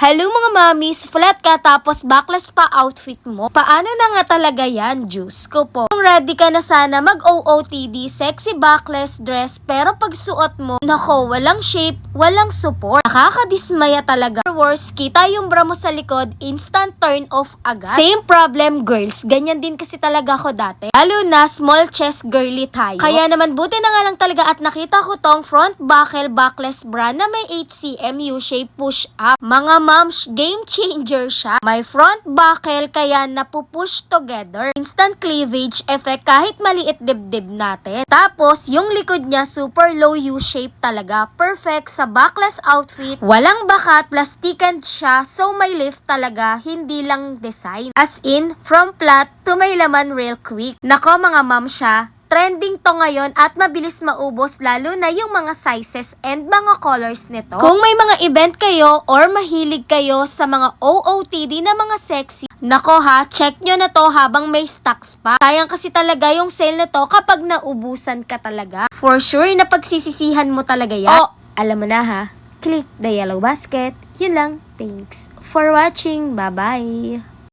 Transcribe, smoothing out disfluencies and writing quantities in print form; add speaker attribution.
Speaker 1: Hello mga mamis, flat ka tapos backless pa outfit mo. Paano na nga talaga yan, Diyos ko po. Kung ready ka na sana mag-OOTD, sexy backless dress, pero pag suot mo, nako, walang shape, walang support. Nakakadismaya talaga. Worse, kita yung bra mo sa likod, instant turn off agad. Same problem girls, ganyan din kasi talaga ako dati. Lalo na small chest girly tayo. Kaya naman buti na nga lang talaga at nakita ko tong front buckle backless bra na may 8cm U-shape push up. Mga moms, game changer siya. May front buckle kaya napupush together. Instant cleavage effect kahit maliit dibdib natin. Tapos, yung likod niya super low U-shape talaga. Perfect sa backless outfit. Walang bakat, plastikan siya, so may lift talaga, hindi lang design. As in, from flat to may laman real quick. Nako mga mom siya, trending to ngayon at mabilis maubos lalo na yung mga sizes and mga colors nito. Kung may mga event kayo or mahilig kayo sa mga OOTD na mga sexy, nako ha, check nyo na to habang may stocks pa. Sayang kasi talaga yung sale na to kapag naubusan ka talaga. For sure na pagsisisihan mo talaga yan. Oh, alam mo na ha, click the yellow basket. Yun lang. Thanks for watching. Bye-bye.